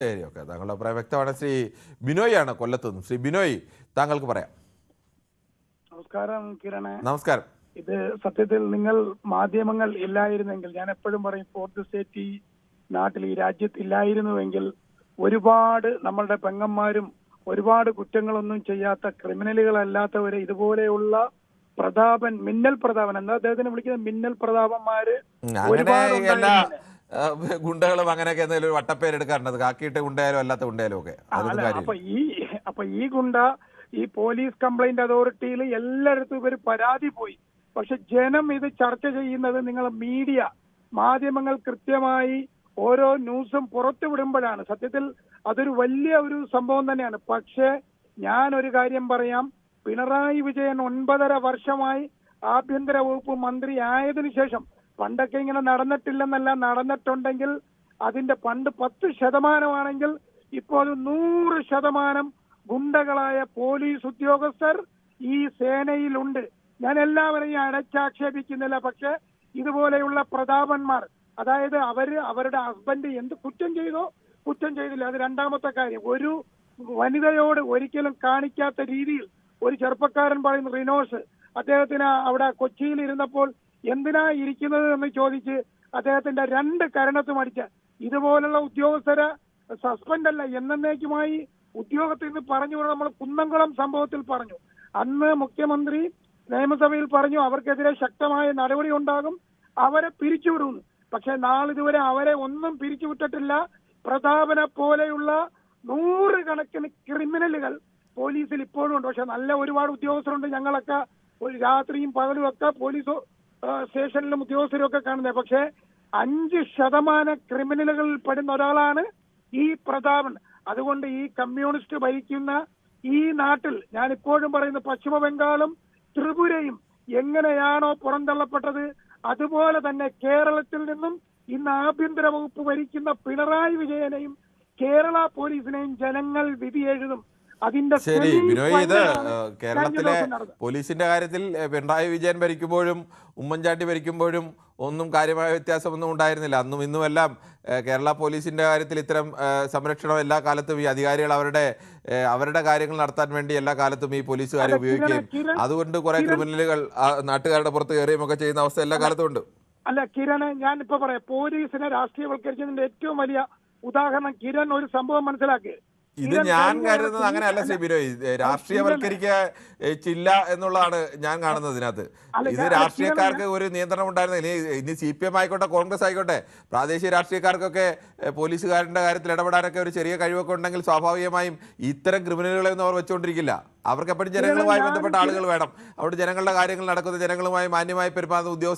ശരി, ഓക്കെ. താങ്കളുടെ അഭിപ്രായം വ്യക്തമാണ്. ശ്രീ ബിനോയ് ആണ് കൊല്ലത്തുനിന്ന്. ശ്രീ ബിനോയ്, താങ്കൾക്ക് പറയാം. നമസ്കാരം കിരണേ. നമസ്കാരം. ഇത് സത്യത്തിൽ നിങ്ങൾ മാധ്യമങ്ങൾ ഇല്ലായിരുന്നെങ്കിൽ, ഞാൻ എപ്പോഴും പറയും, ഫോർത്ത് സ്റ്റേറ്റ് ഈ നാട്ടിൽ ഈ രാജ്യത്ത് ഇല്ലായിരുന്നുവെങ്കിൽ ഒരുപാട് നമ്മളുടെ പെങ്ങന്മാരും ഒരുപാട് കുറ്റങ്ങളൊന്നും ചെയ്യാത്ത ക്രിമിനലുകളല്ലാത്തവരെ ഇതുപോലെയുള്ള പ്രതാപൻ, മിന്നൽ പ്രതാപൻ എന്താ അദ്ദേഹത്തിനെ വിളിക്കുന്നത്, മിന്നൽ പ്രതാപന്മാര് ഒരുപാട് ഉണ്ടായിരുന്നു. ഗുണ്ടകളും അങ്ങനെയൊക്കെ എന്തെങ്കിലും ഒരു വട്ടപ്പേരെടുക്കാറുണ്ട്. കാക്കിയിട്ട് ഗുണ്ടയാലും അല്ലാത്ത ഗുണ്ടയാലും ഒക്കെ. അപ്പൊ ഈ ഗുണ്ട ഈ പോലീസ് കംപ്ലൈന്റ് അതോറിറ്റിയിൽ എല്ലായിടത്തും ഇവർ പരാതി പോയി. പക്ഷെ ജനം ഇത് ചർച്ച ചെയ്യുന്നത് നിങ്ങൾ മീഡിയ മാധ്യമങ്ങൾ കൃത്യമായി ഓരോ ന്യൂസും പുറത്തു വിടുമ്പോഴാണ്. സത്യത്തിൽ അതൊരു വലിയ ഒരു സംഭവം തന്നെയാണ്. പക്ഷേ ഞാൻ ഒരു കാര്യം പറയാം, പിണറായി വിജയൻ 9.5 വർഷമായി ആഭ്യന്തര വകുപ്പ് മന്ത്രി ആയതിനു ശേഷം, പണ്ടൊക്കെ ഇങ്ങനെ നടന്നിട്ടില്ലെന്നല്ല, നടന്നിട്ടുണ്ടെങ്കിൽ അതിന്റെ പണ്ട് 10% ഇപ്പോൾ 100% ഗുണ്ടകളായ പോലീസ് ഉദ്യോഗസ്ഥർ ഈ സേനയിലുണ്ട്. ഞാൻ എല്ലാവരെയും അടച്ചാക്ഷേപിക്കുന്നില്ല. പക്ഷെ ഇതുപോലെയുള്ള പ്രതാപന്മാർ, അതായത് അവരുടെ ഹസ്ബൻഡ് എന്ത് കുറ്റം ചെയ്തോ കുറ്റം ചെയ്തില്ല, അത് രണ്ടാമത്തെ കാര്യം. ഒരു വനിതയോട് ഒരിക്കലും കാണിക്കാത്ത രീതിയിൽ ഒരു ചെറുപ്പക്കാരൻ പറയുന്നു, റിനോസ്, അദ്ദേഹത്തിന് അവിടെ കൊച്ചിയിൽ ഇരുന്നപ്പോൾ എന്തിനാ ഇരിക്കുന്നത് എന്ന് ചോദിച്ച് അദ്ദേഹത്തിന്റെ 2 കരണത്തും അടിച്ച ഇതുപോലുള്ള ഉദ്യോഗസ്ഥരെ സസ്പെൻഡ് അല്ല, എന്നേക്കുമായി ഉദ്യോഗത്തിൽ നിന്ന് പറഞ്ഞു. നമ്മൾ കുന്നംകുളം സംഭവത്തിൽ പറഞ്ഞു, അന്ന് മുഖ്യമന്ത്രി നിയമസഭയിൽ പറഞ്ഞു അവർക്കെതിരെ ശക്തമായ നടപടി ഉണ്ടാകും, അവരെ പിരിച്ചുവിടുന്നു. പക്ഷെ നാളിതുവരെ അവരെ ഒന്നും പിരിച്ചുവിട്ടിട്ടില്ല. പ്രതാപനെ പോലെയുള്ള 100 കണക്കിന് ക്രിമിനലുകൾ പോലീസിൽ ഇപ്പോഴും ഉണ്ട്. പക്ഷെ നല്ല ഒരുപാട് ഉദ്യോഗസ്ഥരുണ്ട്. ഞങ്ങളൊക്കെ ഒരു രാത്രിയും പകലും ഒക്കെ പോലീസ് സ്റ്റേഷനിലും ഉദ്യോഗസ്ഥരും ഒക്കെ കാണുന്നത്. പക്ഷെ 5% ക്രിമിനലുകളിൽ പെടുന്ന ഒരാളാണ് ഈ പ്രതാപൻ. അതുകൊണ്ട് ഈ കമ്മ്യൂണിസ്റ്റ് ഭരിക്കുന്ന ഈ നാട്ടിൽ ഞാൻ ഇപ്പോഴും പറയുന്നു, പശ്ചിമ ബംഗാളും ത്രിപുരയും എങ്ങനെയാണോ പുറന്തള്ളപ്പെട്ടത്, അതുപോലെ തന്നെ കേരളത്തിൽ നിന്നും ഇന്ന് ആഭ്യന്തര വകുപ്പ് ഭരിക്കുന്ന പിണറായി വിജയനെയും കേരള പോലീസിനെയും ജനങ്ങൾ വിധി എഴുതും. ശരി ബിനോയ്, ഇത് കേരളത്തിലെ പോലീസിന്റെ കാര്യത്തിൽ പിണറായി വിജയൻ ഭരിക്കുമ്പോഴും ഉമ്മൻചാണ്ടി ഭരിക്കുമ്പോഴും ഒന്നും കാര്യമായ വ്യത്യാസമൊന്നും ഉണ്ടായിരുന്നില്ല. അന്നും ഇന്നുമെല്ലാം കേരള പോലീസിന്റെ കാര്യത്തിൽ ഇത്തരം സംരക്ഷണം എല്ലാ കാലത്തും ഈ അധികാരികൾ അവരുടെ കാര്യങ്ങൾ നടത്താൻ വേണ്ടി എല്ലാ കാലത്തും ഈ പോലീസുകാരെ ഉപയോഗിക്കുകയും അതുകൊണ്ട് കുറെ ക്രിമിനലുകൾ നാട്ടുകാരുടെ പുറത്ത് കയറുകയും ഒക്കെ ചെയ്യുന്ന അവസ്ഥ എല്ലാ കാലത്തും ഉണ്ട്. അല്ല കിരണ്, ഞാനിപ്പോ പറയാം, പോലീസിനെ രാഷ്ട്രീയവൽക്കരിച്ചതിന്റെ ഏറ്റവും വലിയ ഉദാഹരണം കിരൺ ഒരു സംഭവം മനസ്സിലാക്കി. ഇത് ഞാൻ കരുതുന്നത് അങ്ങനെയല്ല ശ്രീ ബിനോയ്, രാഷ്ട്രീയവൽക്കരിക്കില്ല എന്നുള്ളതാണ് ഞാൻ കാണുന്നത് ഇതിനകത്ത്. ഇത് രാഷ്ട്രീയക്കാർക്ക് ഒരു നിയന്ത്രണം ഉണ്ടായിരുന്നില്ല. ഇനി CPM ആയിക്കോട്ടെ, കോൺഗ്രസ് ആയിക്കോട്ടെ, പ്രാദേശിക രാഷ്ട്രീയക്കാർക്കൊക്കെ പോലീസുകാരുടെ കാര്യത്തിൽ ഇടപെടാനൊക്കെ ഒരു ചെറിയ കഴിവൊക്കെ ഉണ്ടെങ്കിൽ സ്വാഭാവികമായും ഇത്തരം ക്രിമിനലുകളെയൊന്നും അവർ വെച്ചുകൊണ്ടിരിക്കില്ല. അവർക്ക് എപ്പോഴും ജനങ്ങളുമായി ബന്ധപ്പെട്ട ആളുകൾ വേണം. അവിടെ ജനങ്ങളുടെ കാര്യങ്ങൾ നടക്കുന്ന, ജനങ്ങളുമായി മാന്യമായി പെരുമാറുന്ന ഉദ്യോഗസ്ഥർ